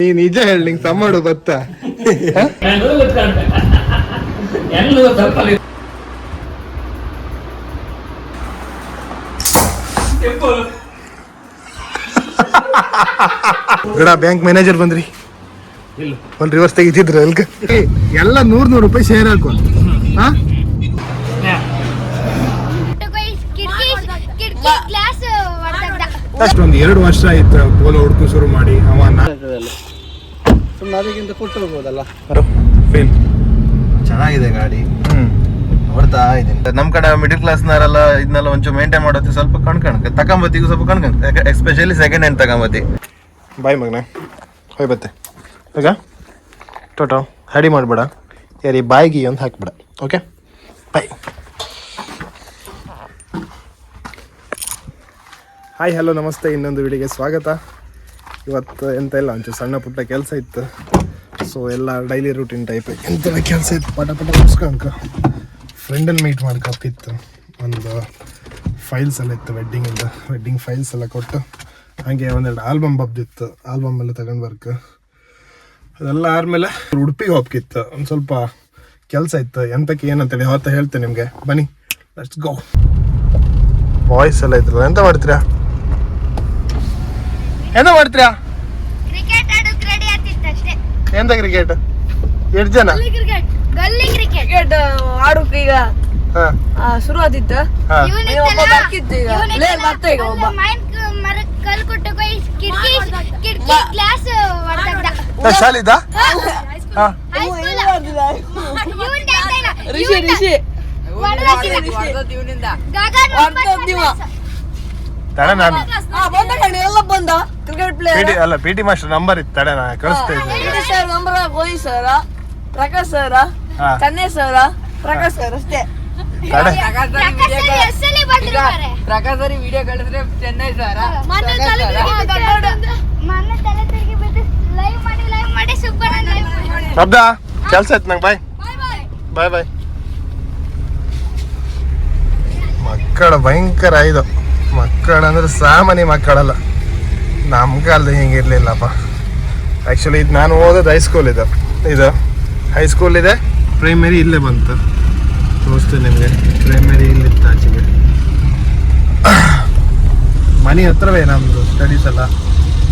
ನೀ ನಿಜ ಹೇಳಿ ನಿಂಗೆ ತಮ್ಮಡು ಬತ್ತ ಗಡ ಬ್ಯಾಂಕ್ ಮ್ಯಾನೇಜರ್ ಬಂದ್ರಿ ಒಂದ್ ರಿವರ್ಸ್ ತೆಗಿತಿದ್ರು ಅಲ್ಕ ಎಲ್ಲ 100 ರೂಪಾಯಿ ಶೇರ್ ಹಾಕೋ ಅಷ್ಟೊಂದು 2 ವರ್ಷ ಆಯ್ತು ಪೋಲೋ ಹುಡ್ಕು ಶುರು ಮಾಡಿ ಅವ ಅದಕ್ಕಿಂತ ಕೊಟ್ಟು ಹೋಗ್ಬೋದಲ್ಲ ಫೇಲ್ ಚೆನ್ನಾಗಿದೆ ಗಾಡಿ ನೋಡ್ತಾ ಇದ್ದೀನಿ. ನಮ್ ಕಡೆ ಮಿಡಿಲ್ ಕ್ಲಾಸ್ ನಾರೆಲ್ಲ ಇದನ್ನೆಲ್ಲ ಒಂಚೂರು ಮೇಂಟೈನ್ ಮಾಡೋದು ಸ್ವಲ್ಪ ಕಣ್ಕಣಕ್ಕೆ ತಗೊಂಬತ್ತಿಗೂ ಸ್ವಲ್ಪ ಕಣ್ಕಣಕ್ಕೆ ಎಸ್ಪೆಷಲಿ ಸೆಕೆಂಡ್ ಹ್ಯಾಂಡ್ ತಗೊಂಬತ್ತಿ. ಬಾಯ್ ಮಗನ ಹೋಯ್ ಬತ್ತೆ ಈಗ ಟೋಟೋ ಹಡಿ ಮಾಡ್ಬೇಡ ಯಾರಿ ಬಾಯಿಗೆ ಒಂದು ಹಾಕ್ಬಿಡ. Okay bye. ಹಾಯ್ ಹಲೋ ನಮಸ್ತೆ, ಇನ್ನೊಂದು ವಿಡಿಯೋಗೆ ಸ್ವಾಗತ. ಇವತ್ತು ಎಂತ ಇಲ್ಲ, ಒಂಚೂರು ಸಣ್ಣ ಪುಟ್ಟ ಕೆಲಸ ಇತ್ತು. ಸೊ ಎಲ್ಲ ಡೈಲಿ ರೂಟೀನ್ ಟೈಪ್ ಎಂತೆಲ್ಲ ಕೆಲಸ ಇತ್ತು. ಪಟ ಪಟ ಮುಗಿಸ್ಕೊಂಡ್ಕ ಫ್ರೆಂಡನ್ನು ಮೀಟ್ ಮಾಡ್ಕೊತಿತ್ತು. ಒಂದು ಫೈಲ್ಸ್ ಎಲ್ಲ ಇತ್ತು ವೆಡ್ಡಿಂಗ್ ಫೈಲ್ಸ್ ಎಲ್ಲ ಕೊಟ್ಟು, ಹಾಗೆ ಒಂದೆರಡು ಆಲ್ಬಮ್ ಬಬ್ದಿತ್ತು, ಆಲ್ಬಮ್ ಎಲ್ಲ ತಗೊಂಡು ಬರ್ಕ. ಅದೆಲ್ಲ ಆದಮೇಲೆ ಉಡುಪಿಗೆ ಹೋಗ್ಕಿತ್ತು. ಒಂದು ಸ್ವಲ್ಪ ಕೆಲಸ ಇತ್ತು. ಎಂತಕ್ಕೆ ಏನಂತೇಳಿ ಅವತ್ತು ಹೇಳ್ತೇನೆ ನಿಮಗೆ, ಬನ್ನಿ ಲೆಟ್ಸ್ ಗೋ. ವಾಯ್ಸ್ ಎಲ್ಲ ಇದ್ರಲ್ಲ, ಎಂತ ಮಾಡ್ತೀರಾ? ಎಂತ ಕ್ರಿಕೆಟ್? ಎಷ್ಟು ಜನ ಕ್ರಿಕೆಟ್ ಆಡೋಕೆ ಈಗ ಶುರು ಆದಿತ್ತು. ಶಾಲಿದ ತಡ ನಾನು ಅಲ್ಲ ಪಿ ಟಿ ಮಾಸ್ಟರ್ ನಂಬರ್ ಇತ್ತು, ತಡ ನಾ ಕಳಿಸ್ತಾ ಇದ್ದೆ. ಗೋಯಿ ಸರ, ಪ್ರಕಾಶ್ ಸರ, ಚೆನ್ನೈ ಸರ, ಪ್ರಕಾಶ್ ಸರ್ ಅಷ್ಟೇ. ಪ್ರಕಾಶ್ ಸರಿ ವಿಡಿಯೋ ಕಳಿಸಿದ್ರೆ ಚೆನ್ನೈ ಸರ ಶಬ್ದ ಕೆಲ್ಸ ಆಯ್ತು ನಂಗೆ. ಬಾಯ್ ಬಾಯ್ ಬಾಯ್. ಮಕ್ಕಳ ಭಯಂಕರ ಇದು. ಮಕ್ಕಳಂದ್ರೆ ಸಾಮಾನ್ಯ ಮಕ್ಕಳಲ್ಲ, ನಮ್ಮ ಕಾಲದ ಹಿಂಗಿರ್ಲಿಲ್ಲಪ್ಪ. ಆ್ಯಕ್ಚುಲಿ ಇದು ನಾನು ಓದೋದು ಹೈಸ್ಕೂಲ್ ಇದು ಹೈಸ್ಕೂಲ್ ಇದೆ. ಪ್ರೈಮರಿ ಇಲ್ಲೇ ಬಂತು, ತೋರಿಸ್ತೇನೆ ನಿಮಗೆ. ಪ್ರೈಮರಿ ಇಲ್ಲಿತ್ತು ಆಚೆಗೆ, ಮನೆ ಹತ್ರವೇ ನಮ್ಮದು ಸ್ಟಡೀಸ್ ಎಲ್ಲ.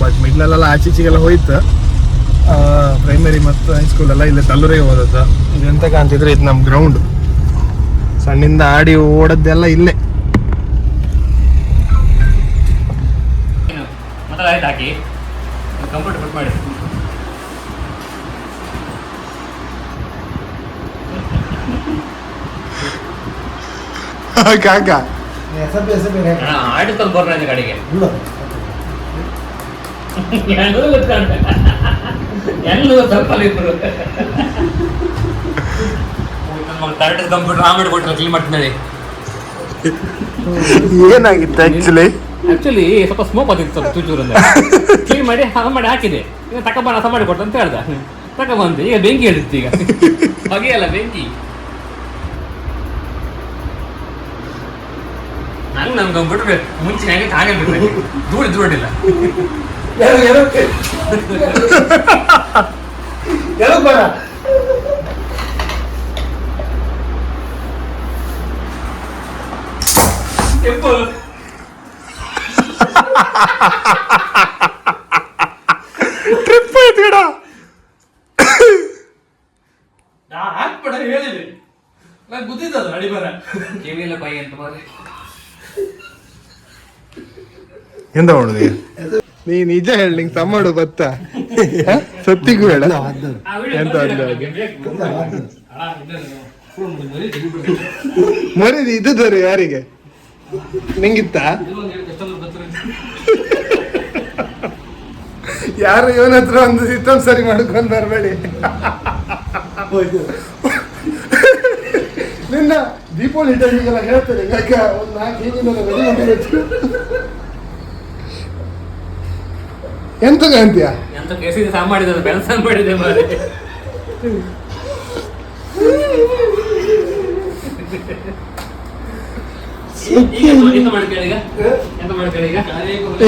ಬಟ್ ಮಿಡ್ಲಲ್ಲೆಲ್ಲ ಆಚೀಚೆಗೆಲ್ಲ ಹೋಯ್ತು. ಪ್ರೈಮರಿ ಮತ್ತು ಹೈಸ್ಕೂಲೆಲ್ಲ ಇಲ್ಲೇ ತಲ್ಲೂರಿಗೆ ಓದೋದು. ಇದು ಎಂತ ಕಾಣ್ತಿದ್ರೆ ಇದು ನಮ್ಮ ಗ್ರೌಂಡ್. ಸಣ್ಣಿಂದ ಆಡಿ ಓಡೋದೆಲ್ಲ ಇಲ್ಲೇ. ಹಾಕಿ ಕಂಪ್ಯೂಟರ್ ಬಿಟ್ ಮಾಡಿ ಕಾಕ ಆಡಿಕೊಂಡು ಬರ್ರ ಗಾಡಿಗೆ ಕರೆಕ್ಟ್ ಕಂಪ್ಯೂಟರ್ ಆಮೇಲೆ ಕೊಟ್ಟರೆ ಕ್ಲೀನ್ ಮಾಡ್ತಿದ್ದಾಳೆ. ಏನಾಗಿತ್ತು ಆಕ್ಚುಲಿ ಸ್ವಲ್ಪ ಸ್ಮೋಕ್ ಬಂದಿತ್ತು, ಸ್ವಲ್ಪ ಚೂಚೂರು ಕ್ಲೀನ್ ಮಾಡಿ ಹಾಕಿದೆ. ಈಗ ತಗೊಂಬ ಹಸ ಮಾಡಿ ಕೊಟ್ಟು ಅಂತ ಹೇಳ್ದ, ತಗೊಂಬಂದು ಈಗ ಬೆಂಕಿ ಹೇಳಿತ್ತು. ಈಗ ಹಾಗೆ ಅಲ್ಲ ಬೆಂಕಿ. ನಂಗೆ ನಮ್ಮ ಕಂಪ್ಯೂಟರ್ ಮುಂಚಿನ ಹಾಗೆ ಧೂಳಿಲ್ಲ. ಟ್ರಿಪ್ ಆಯ್ತು ಗಿಡ. ಹಾಕ್ಬೇಡ ಹೇಳಿದೆ, ನಂಗೆ ಗೊತ್ತಿದ್ದಲ್ಲ ಅಡಿ ಬರ ಕಿವಿಲ್ಲ ಕೈ ಅಂತ ಮಾರೆ. ಎಂತ ಮಾಡುದು? ನೀ ನಿಜ ಹೇಳಿ, ನಿಂಗೆ ತಮ್ಮಡು ಬತ್ತ ಸತ್ತಿಗೂ ಹೇಳ. ಎಂತ ಮರಿದು ಇದ್ದವರು ಯಾರಿಗೆ ನಿಂಗಿತ್ತ? ಯಾರು ಇವನ ಹತ್ರ ಒಂದು ಸಿಸ್ಟಮ್ ಸರಿ ಮಾಡ್ಕೊಂಡು ಬರಬೇಡಿ. ನಿನ್ನ ದೀಪಾವಳಿ ಟೈಮಿಗೆಲ್ಲ ಹೇಳ್ತಾರೆ ಒಂದು 4 ರೆಡಿ ಎಂತ ಕಾಂತೀಯ? ಎಂತ ಕೇಸಿಗೆ ಸಹ ಮಾಡಿದ ಕೆಲಸ ಮಾಡಿದೆ ಮಾರೆ.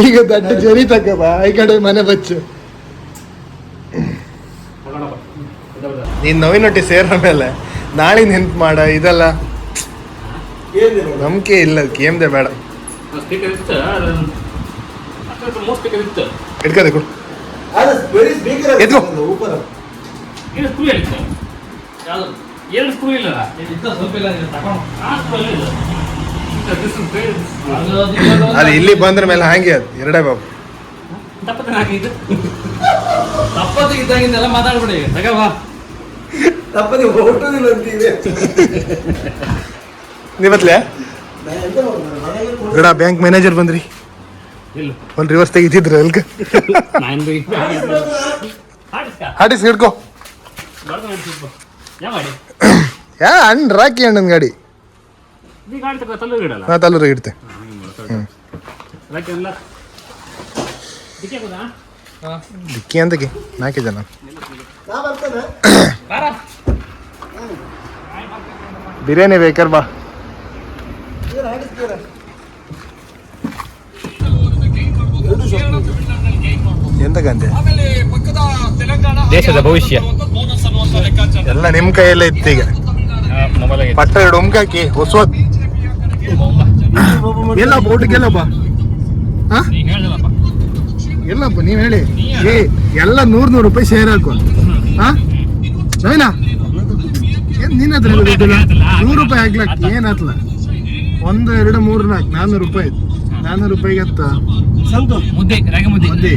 ಈಗ ದಡ್ಡ ಜರಿ ತಕ್ಕ ಬಾ, ಈ ಕಡೆ ಮನೆ ಬಚ್ಚು. ನೀನು ನೋವಿನೊಟ್ಟಿ ಸೇರ ಮೇಲೆ ನಾಳೆ ನೆನ್ಪು ಮಾಡ ಇದೆಲ್ಲ ನಂಬಿಕೆ ಇಲ್ಲ ಕೇಮ್ದೆ ಬೇಡ ಸ್ಪೀಕರ್ ಇತ್ತು ಸ್ಪೀಕರ್ ಇತ್ತು ಹಿಡ್ಕದೆ ಕೊಡು ಎತ್ಕೋ ಇದು ಸ್ಕ್ರೂ ಇತ್ತು ಯಾವುದು ಎರಡು ಸ್ಕ್ರೂ ಇಲ್ಲ ಸ್ವಲ್ಪ ಇಲ್ಲ ಅಲ್ಲಿ ಇಲ್ಲಿ ಬಂದ್ರ ಮೇಲೆ ಹಾಗೆ ಅದು ಎರಡೇ ಬಾಬು ತಪ್ಪತ್ತೆ ಹಾಕಿದ್ದು ತಪ್ಪತ್ತೆ ಇದ್ದಾಗಿಂದೆಲ್ಲ ಮಾತಾಡ್ಬಿಡಿ ತಗವಾ ತಪ್ಪದೆ ಹೊರಟೋದಿಲ್ಲ ಅಂತೀವಿ ನೀವತ್ಲೆ ಗಡ ಬ್ಯಾಂಕ್ ಮ್ಯಾನೇಜರ್ ಬಂದ್ರಿ ಇಲ್ಲ ಒಂದು ರಿವರ್ಸ್ ತೆಗಿತಿದ್ರು ಅಲ್ಕ ಹಾಟಿಸ್ ಹಿಡ್ಕೋ ಯಾ ಅಣ್ಣ ರಾಕಿ ಅಣ್ಣನ ಗಾಡಿ ನಾ ತಲ್ಲೂರು ಇಡ್ತೆ ಡಿಕ್ಕಿ ಅಂತಕ್ಕೆ 4 ಜನ ಬಿರಿಯಾನಿ ಬೇಕರ್ ಬಾ ಎಂತಕ್ಕಂತೆ ದೇಶದ ಭವಿಷ್ಯ ಎಲ್ಲ ನಿಮ್ ಕೈಯಲ್ಲೇ ಇತ್ತು ಈಗ ಪಟ್ಟ ಎರಡು ಉಮ್ಕಾಕಿ ಹೊಸೋದ್ ಎಲ್ಲಪ್ಪ ಊಟಕ್ಕೆಲ್ಲಪ್ಪ ಎಲ್ಲಪ್ಪ ನೀವ್ ಹೇಳಿ ಏ ಎಲ್ಲ 100 ರೂಪಾಯಿ ಶೇರ್ ಹಾಕು ಹಾ ನವೀನಾ ಏನ್ ನಿನ್ನ ಹತ್ರ ದುಡ್ಡಿಲ್ಲ 100 ರೂಪಾಯಿ ಹಾಕ್ಲಕ್ ಏನ್ ಆತ್ಲ 1 2 3 4 400 ರೂಪಾಯಿ 400 ರೂಪಾಯಿಗೆ ಹತ್ತ ಮುದ್ದೆ ರಾಗಿ ಮುದ್ದೆ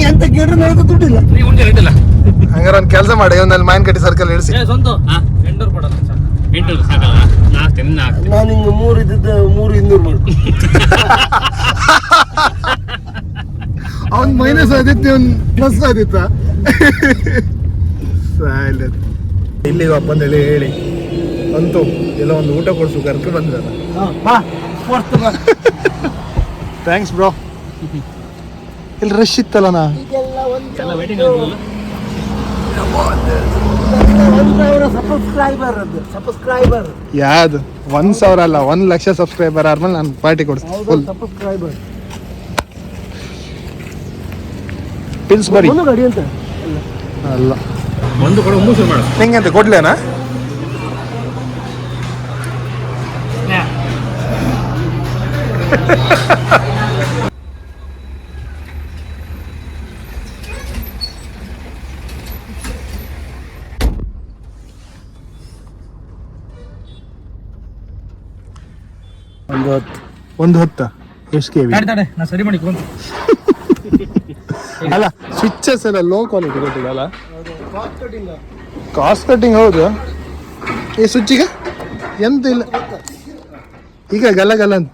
ಎಂತ ಕೇಳ್ರೆ ನನಗೆ ದುಡ್ಡಿಲ್ಲ ನೀವು ಉಂಟೆ ಇಟ್ಟಿಲ್ಲ ಹಂಗಾರ ಒಂದ್ ಕೆಲಸ ಮಾಡಿ ಒಂದಲ್ಲಿ ಮಾಯನ್ಕಟ್ಟಿ ಸರ್ಕಲ್ ಇಳಿಸಿ ಸ್ವಂತ 800 ಕೊಡಲ್ಲ 800 ಸಾಕಲ್ಲ ನಾಲ್ಕು ನಾನು ಹಿಂಗೆ 3 ಇದ್ದಿದ್ದು 3 200 ಮಾಡ್ತೀನಿ ಅವ್ನ್ ಮೈನಸ್ ಆದಿತ್ತು ಅವ್ನ್ ಪ್ಲಸ್ ಆದಿತ್ತ ಇಲ್ಲಿ ಅಪ್ಪಂದೇಳಿ ಹೇಳಿ ಅಂತೂ ಎಲ್ಲ ಒಂದು ಊಟ ಕೊಡ್ಸು ಕರ್ಕ ಬಂದ್ರಲ್ಲ ಥ್ಯಾಂಕ್ಸ್ ಬ್ರೋ ಇಲ್ಲಿ ರಶ್ ಇತ್ತಲ್ಲ ನಾ ಎಲ್ಲ ವೇಟಿಂಗ್ ಆಗಲ್ಲ ಸಬ್ಸ್ಕ್ರೈಬರ್ ಯಾವ್ದು 1,000 ಅಲ್ಲ 1,00,000 ಸಬ್ಸ್ಕ್ರೈಬರ್ ಆದ್ಮೇಲೆ ನಾನು ಪಾರ್ಟಿ ಕೊಡ್ತೀನಿ ಫುಲ್ ಸಬ್ಸ್ಕ್ರೈಬರ್ ಪಿಲ್ಸ್ಬರಿ ಗಾಡಿ ಅಂತ ಅಲ್ಲ ಒಂದು ಕೊಡ ಮೂಸು ಮಾಡು ನಿಂಗೆ ಅಂತ ಕೊಡ್ಲೇನಾ ಒಂದು 10 ಎಷ್ಟು ಕೆ ವಿ ನಾ ಸರಿ ಮಾಡಿ ಕುಂತು ಅಲ್ಲ ಸ್ವಿಚಸ್ ಎಲ್ಲ ಲೋ ಕ್ವಾಲಿಟಿ ಗೊತ್ತಿಲ್ಲ ಕಾಸ್ಟ್ ಕಟ್ಟಿಂಗ್ ಹೌದು ಈ ಸ್ವಿಚ್ಚಿಗೆ ಎಂತ ಇಲ್ಲ ಈಗ ಗಲ್ಲ ಗಲ್ಲ ಅಂತ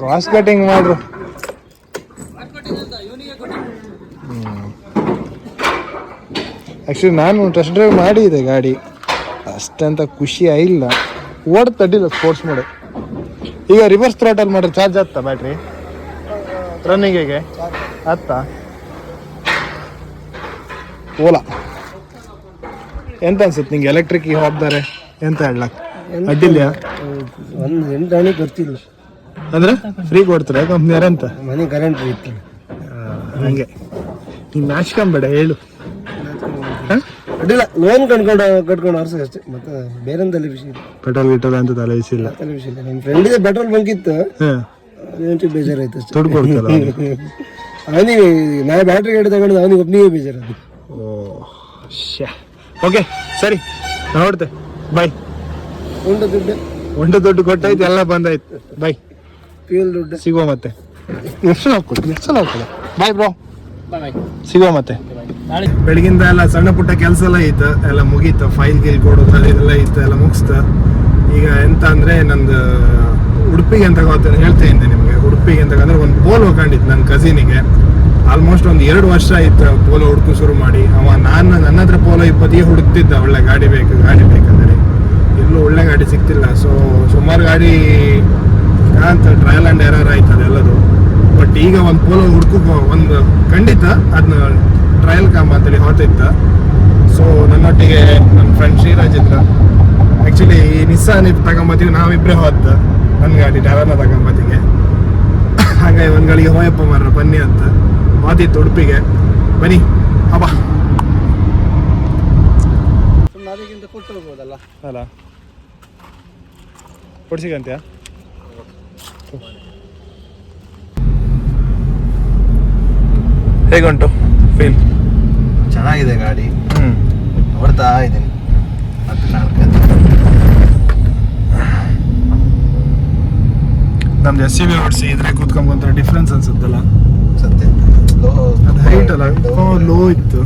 ಕಾಸ್ಟ್ ಕಟ್ಟಿಂಗ್ ಮಾಡ್ರು ಆ್ಯಕ್ಚುಲಿ ನಾನು ಟೆಸ್ಟ್ ಡ್ರೈವ್ ಮಾಡಿದೆ ಗಾಡಿ ಅಷ್ಟಂತ ಖುಷಿ ಆಗಿಲ್ಲ ಓಡ್ತಡ್ಡಿಲ್ಲ ಸ್ಪೋರ್ಟ್ಸ್ ಮೋಡ್ ಈಗ ರಿವರ್ಸ್ ಥ್ರಾಟಲ್ ಮಾಡ್ರೆ ಚಾರ್ಜ್ ಆಗ್ತಾ ಬ್ಯಾಟ್ರಿ ರನ್ನಿಂಗಿಗೆ ಆಗ್ತಾ ಓಲಾ ಎಂತ ಅನ್ಸುತ್ತೆ ನಿಂಗೆ ಎಲೆಕ್ಟ್ರಿಕ್ ಹೋಗ್ತಾರೆ ಎಂತ ಹೇಳಕ್ ಅಡ್ಡಿಲ್ಲ ಒಂದು 8 ಆಣೆ ಗೊತ್ತಿಲ್ಲ ಅಂದ್ರೆ ಫ್ರೀ ಕೊಡ್ತಾರೆ ಕಂಪ್ನಿಯವ್ರ ಅಂತ ಮನೆ ಕರೆಂಟ್ ಇತ್ತು ಹಂಗೆ ನೀನು ನಾಚ್ಕೊಂಬೇಡ ಹೇಳು ಅಡ್ಡಿಲ್ಲ ಲೋನ್ ಕಟ್ಕೊಂಡು ವರ್ಷ ಅಷ್ಟೇ ಮತ್ತೆ ಬೇರೆಂದಲ್ಲಿ ವಿಷಯ ಇಲ್ಲ ಪೆಟ್ರೋಲ್ ಗಿಟ್ರೋಲ್ ಅಂತ ತಲೆ ಇಲ್ಲ ತಲೆ ವಿಷಯ ಇಲ್ಲ ನಮ್ಮ ಫ್ರೆಂಡಿಗೆ ಪೆಟ್ರೋಲ್ ಬಂಕ್ ಇತ್ತು ಅದೇಂಚು ಬೇಜಾರಾಯ್ತು ಅಷ್ಟೇ ದುಡ್ಡು ಕೊಡ್ತಾರ ಅವನಿಗೆ ನಾ ಬ್ಯಾಟ್ರಿ ಗಾಡಿ ತಗೊಂಡು ಅವನಿಗೆ ಒಬ್ಬನಿಗೆ ಬೇಜಾರದು ಓಕೆ ಸರಿ ನೋಡ್ತೆ ಬಾಯ್ ಉಂಡ ದುಡ್ಡು ಕೊಟ್ಟಾಯ್ತು ಎಲ್ಲ ಬಂದಾಯ್ತು ಬಾಯ್ ಫ್ಯೂಲ್ ದುಡ್ಡು ಸಿಗುವ ಮತ್ತೆ ಎಷ್ಟು ಹಾಕೊಡು ಬಾಯ್ ಬ್ರೋ ಸಿಗುವ ಮತ್ತೆ ಬೆಳಗಿಂದ ಎಲ್ಲ ಸಣ್ಣ ಪುಟ್ಟ ಕೆಲಸ ಎಲ್ಲ ಇತ್ತು ಎಲ್ಲ ಮುಗೀತು ಫೈಲ್ ಗೀಲ್ ಕೊಡೋದು ಇದೆಲ್ಲ ಇತ್ತು ಎಲ್ಲ ಮುಗಿಸ್ತ ಈಗ ಎಂತ ಅಂದ್ರೆ ನಂದು ಉಡುಪಿಗೆ ಅಂತ ಹೇಳ್ತಾ ಇದ್ದೆ ನಿಮಗೆ ಉಡುಪಿಗೆ ಅಂತ ಅಂದ್ರೆ ಒಂದು ಪೋಲೋ ಕಂಡಿತ್ತು ನನ್ನ ಕಸಿನಿಗೆ ಆಲ್ಮೋಸ್ಟ್ ಒಂದು 2 ವರ್ಷ ಆಯ್ತು ಪೋಲೋ ಹುಡುಕು ಶುರು ಮಾಡಿ ನನ್ನ ಹತ್ರ ಪೋಲೋ 20 ಹುಡುಕ್ತಿದ್ದ ಒಳ್ಳೆ ಗಾಡಿ ಬೇಕಂದ್ರೆ ಎಲ್ಲೂ ಒಳ್ಳೆ ಗಾಡಿ ಸಿಗ್ತಿಲ್ಲ ಸೊ ಸುಮಾರು ಗಾಡಿ ಅಂತ ಟ್ರಯಲ್ ಆ್ಯಂಡ್ ಎರರ್ ಆಯ್ತು ಅದೆಲ್ಲದು ಬಟ್ ಈಗ ಒಂದು ಪೋಲೋ ಒಂದು ಖಂಡಿತ ಅದನ್ನ ಟ್ರಯಲ್ ಕಾಮ್ ಅಂತೇಳಿ ಹೊತ್ತಿತ್ತ ಸೊ ನನ್ನೊಟ್ಟಿಗೆ ನನ್ನ ಫ್ರೆಂಡ್ ಶ್ರೀರಾಜ್ ಇದ್ರ ಆ್ಯಕ್ಚುಲಿ ಈ ನಿಸ್ಸಾನ್ ಇದು ತಗೊಂಬತ್ತೀವಿ ನಾವಿಬ್ಬರೇ ಹೋದ ನನ್ನ ಗಾಡಿ ಟ್ಯಾರನ ತಗೊಂಬತ್ತಿಗೆ ಹಾಗಾಗಿ ಒಂದ್ಗಳಿಗೆ ಹೋಯಪ್ಪ ಮಾರ್ರ ಬನ್ನಿ ಅಂತ ಮಾತಿತ್ತು ಉಡುಪಿಗೆ. ಬನ್ನಿ ಅಬ್ಬಾ ಅದಕ್ಕಿಂತ ಕೊಟ್ಟು ಹೋಗ್ಬೋದಲ್ಲ. ಅಲ್ಲ ಕೊಡ್ಸಿಗಂತ್ಯಾ? ಹೇಗುಂಟು ಫೀಲ್? ಚೆನ್ನಾಗಿದೆ ಗಾಡಿ, ನೋಡ್ತಾ ಇದ್ದೀನಿ. ನಮ್ದು SUV ಓಡಿಸಿ ಇದ್ರೆ ಕೂತ್ಕೊಂಬಂತ ಡಿಫ್ರೆನ್ಸ್ ಅನ್ಸುತ್ತಲ್ಲ. ಸತ್ಯ ಅದು ಹೈಟ್ ಅಲ್ಲ, ಲೋ ಇತ್ತು.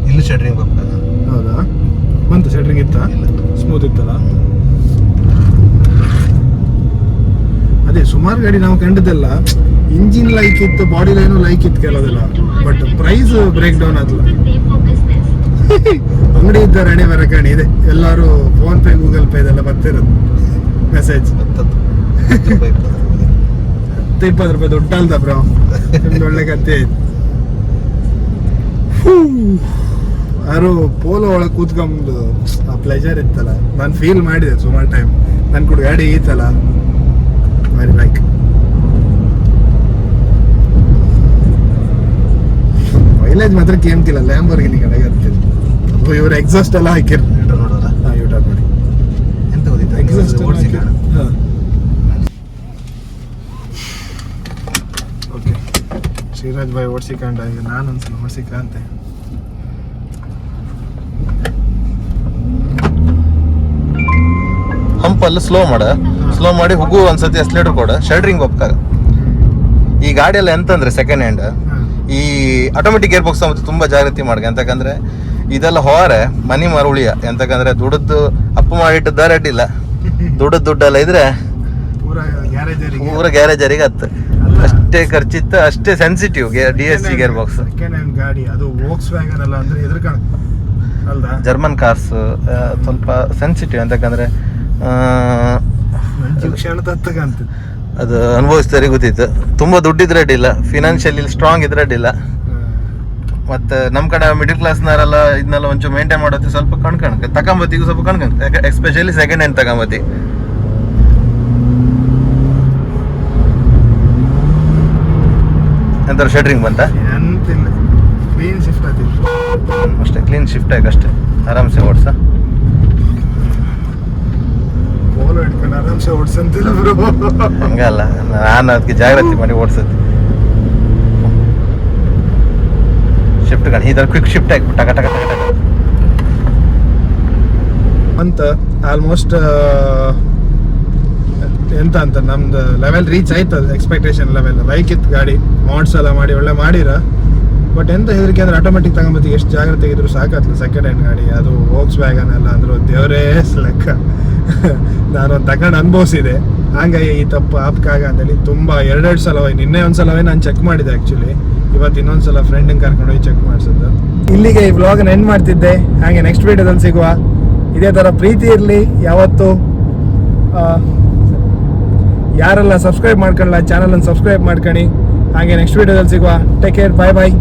ಇಲ್ಲಿ ಶೆಡ್ರಿಂಗ್ ಹೌದಾ? ಬಂತು ಶೆಡ್ರಿಂಗ್ ಇತ್ತ? ಸ್ಮೂತ್ ಇತ್ತಲ್ಲ. ಅದೇ ಸುಮಾರು ಗಾಡಿ ನಾವು ಕಂಡದೆಲ್ಲ ಇಂಜಿನ್ ಲೈಕ್ ಇತ್ತು, ಬಾಡಿ ಲೈನು ಲೈಕ್ ಇತ್ತು ಕೆಲವೆಲ್ಲ, ಬಟ್ ಪ್ರೈಸ್ ಬ್ರೇಕ್ ಡೌನ್ ಆದ್ಲ. ಅಂಗಡಿ ಇದ್ದಾರೆ ಹಣೆ ಬರ ಕಣಿ ಇದೆ. ಎಲ್ಲರೂ ಫೋನ್ ಪೇ ಗೂಗಲ್ ಪೇ ಇದೆಲ್ಲ ಬರ್ತಿರೋದು ಮೆಸೇಜ್. 10-20 ರೂಪಾಯಿ ದೊಡ್ಡ ಅಲ್ದ ಬ್ರೋ, ನಿಮ್ದು ಒಳ್ಳೆ ಕತೆ ಆಯ್ತು. ಯಾರು ಪೋಲೋ ಒಳಗೆ ಕೂತ್ಕೊಂಡು ಆ ಪ್ಲೆಜರ್ ಇತ್ತಲ್ಲ, ನಾನು ಫೀಲ್ ಮಾಡಿದೆ ಸುಮಾರು ಟೈಮ್. ನನ್ನ ಕೂಡ ಗಾಡಿ ಈತಲ್ಲ, ವೆರಿ ಲೈಕ್. ಮೈಲೇಜ್ ಮಾತ್ರ ಕೇಮ್ತಿಲ್ಲ, ಲ್ಯಾಂಬೋರ್ಗಿನಿ ಕಡೆಗೆ ಆಗ್ತಿಲ್ಲ. ಇವ್ರು ಎಕ್ಸಾಸ್ಟ್ ಎಲ್ಲ ಹಾಕಿರ್ ನೋಡೋದ. ಯೂಟರ್ನ್ ನೋಡಿ ಎಂತ ಗೊತ್ತಿತ್ತು, ಎಕ್ಸಾಸ್ಟ್ ಓಡಿಸಿ ಓಕೆ. ಶ್ರೀರಾಜ್ ಭಾಯ್ ಓಡಿಸಿಕೊಂಡ, ಈಗ ನಾನು ಒಂದ್ಸಲ ಓಡಿಸಿಕಂತೆ. ಹಂಪಲ್ಲಿ ಸ್ಲೋ ಮಾಡಿ ಹೋಗು ಒಂದ್ಸತಿ ಎಸ್ಲೇಟರ್ ಕೊಡ, ಶೆಡ್ರಿಂಗ್ ಹೋಗ್ತಾಗ. ಈ ಗಾಡಿ ಎಲ್ಲ ಎಂತಂದ್ರೆ ಸೆಕೆಂಡ್ ಹ್ಯಾಂಡ್, ಈ ಆಟೋಮೆಟಿಕ್ ಗೇರ್ ಬಾಕ್ಸ್ ಮತ್ತೆ ತುಂಬಾ ಜಾಗೃತಿ ಮಾಡ್ಗೆ. ಎಂತಕಂದ್ರೆ ಇದೆಲ್ಲ ಹೊರೆ ಮನಿ ಮರುಳಿಯ. ಎಂತಕಂದ್ರೆ ದುಡ್ಡದ್ದು ಅಪ್ಪು ಮಾಡಿಟ್ಟದ ರೆಡ್ಡಿಲ್ಲ, ದುಡ್ಡೆಲ್ಲ ಇದ್ರೆ ಪೂರ ಗ್ಯಾರೇಜರಿಗೆ ಹತ್ತು. ಅಷ್ಟೇ ಖರ್ಚಿತ್ತು, ಅಷ್ಟೇ sensitive DSG gear box. Second hand ಗಾಡಿ ಅದು ವೋಕ್ಸ್ವ್ಯಾಗನ್ ಅಲ್ಲ ಅಂದ್ರೆ ಎದುರ್ಕಾಣ ಅಲ್ದಾ? ಜರ್ಮನ್ ಕಾರ್ಸ್ ಸ್ವಲ್ಪ ಸೆನ್ಸಿಟಿವ್. ಎಂತಕಂದ್ರೆ ಕ್ಷಣ ತತ್ತಗಂತ ಅದು ಅನುಭವಿಸ್ತಾರೆ ಗೊತ್ತಿತ್ತು. ತುಂಬಾ ದುಡ್ಡಿದ್ರೆ ಅಡ್ಡಿಲ್ಲ, ಫಿನಾನ್ಷಿಯಲಿ ಸ್ಟ್ರಾಂಗ್ ಇದ್ರೆ ಅಡ್ಡಿಲ್ಲ. ಮತ್ತೆ ನಮ್ ಕಡೆ ಮಿಡಿಲ್ ಕ್ಲಾಸ್ನವರೆಲ್ಲ ಇದನ್ನೆಲ್ಲ ಒಂಚೂರು ಮೇಂಟೈನ್ ಮಾಡೋದು ಸ್ವಲ್ಪ ಕಣ್ಕಣಕ್ಕೆ ತಗೊಂಬತ್ತಿಗೂ ಸ್ವಲ್ಪ ಕಣ್ಕಣಕ್ಕೆ, ಎಸ್ಪೆಷಲಿ ಸೆಕೆಂಡ್ ಹ್ಯಾಂಡ್ ತಗೊಂಬತ್ತಿ. ಎಂತ ಶೆಡ್ರಿಂಗ್ ಬಂತ? ಎಂತಿಲ್ಲ, ಕ್ಲೀನ್ ಶಿಫ್ಟ್ ಆಯ್ತು ಅಷ್ಟೇ, ಕ್ಲೀನ್ ಶಿಫ್ಟ್ ಆಯ್ತು ಅಷ್ಟೇ, ಆರಾಮ್ಸೆ ಓಡ್ಸ. ಪೋಲೋ ಹಿಡ್ಕೊಂಡು ಆರಾಮ್ಸೆ ಓಡಿಸಂತಿಲ್ಲ ಬ್ರೋ. ಹಂಗಲ್ಲ, ನಾನು ಅದಕ್ಕೆ ಜಾಗ್ರತೆ ಮಾಡಿ ಓಡಿಸುತ್ತೆ. ಶಿಫ್ಟ್ ಗಾಡಿ ಇದರ ಕ್ವಿಕ್ ಶಿಫ್ಟ್ ಹಾಕ್ಬಿಟ್ಟು ಟಕ ಟಕ ಟಕ ಟಕ ಅಂತ ಆಲ್ಮೋಸ್ಟ್ ಎಂತ ಅಂತ ನಮ್ದು ಲೆವೆಲ್ ರೀಚ್ ಆಯ್ತು. ಅದು ಎಕ್ಸ್ಪೆಕ್ಟೇಷನ್ ಲೆವೆಲ್ ಲೈಕ್ ಇತ್ತು ಗಾಡಿ. ಮಾಡ್ಸ್ ಎಲ್ಲ ಮಾಡಿ ಒಳ್ಳೆ ಮಾಡಿರ, ಬಟ್ ಎಂತ ಹೆದರಿಕೆ ಅಂದ್ರೆ ಆಟೋಮೆಟಿಕ್ ತಗೊಂಬತ್ತಿಗೆ ಎಷ್ಟು ಜಾಗ್ರತೆ ಇದ್ರು ಸಾಕತ್ಲ. ಸೆಕೆಂಡ್ ಹ್ಯಾಂಡ್ ಗಾಡಿ ಅದು ವೋಕ್ಸ್ ವ್ಯಾಗನ್ ಎಲ್ಲ ಅಂದ್ರೆ ದೇವರೇ ಲೆಕ್ಕ. ನಾನೊಂದು ತಗೊಂಡು ಅನುಭವಿಸಿದೆ, ಹಂಗಾಗಿ ಈ ತಪ್ಪು ಆಪ್ಕಾಗ ಅಂತೇಳಿ ತುಂಬ 2 ಸಲ ಹೋಗಿ. ನಿನ್ನೆ ಒಂದ್ಸಲವೇ ನಾನು ಚೆಕ್ ಮಾಡಿದೆ ಆ್ಯಕ್ಚುಲಿ, ಇವತ್ತು ಇನ್ನೊಂದ್ಸಲ ಫ್ರೆಂಡಿಂಗ್ ಕರ್ಕೊಂಡು ಹೋಗಿ ಚೆಕ್ ಮಾಡಿಸಿದ್ದು. ಇಲ್ಲಿಗೆ ಈ ವ್ಲಾಗನ್ನ ಎಂಡ್ ಮಾಡ್ತಿದ್ದೆ. ಹಾಗೆ ನೆಕ್ಸ್ಟ್ ವೀಡಿಯೋದಲ್ಲಿ ಸಿಗುವ. ಇದೇ ಥರ ಪ್ರೀತಿ ಇರಲಿ ಯಾವತ್ತು. ಯಾರೆಲ್ಲ ಸಬ್ಸ್ಕ್ರೈಬ್ ಮಾಡ್ಕೊಳ್ಳಲ್ಲ ಚಾನಲನ್ನು ಸಬ್ಸ್ಕ್ರೈಬ್ ಮಾಡ್ಕೊಳ್ಳಿ. ಹಾಗೆ ನೆಕ್ಸ್ಟ್ ವೀಡಿಯೋದಲ್ಲಿ ಸಿಗುವ. ಟೇಕ್ ಕೇರ್, ಬಾಯ್ ಬಾಯ್.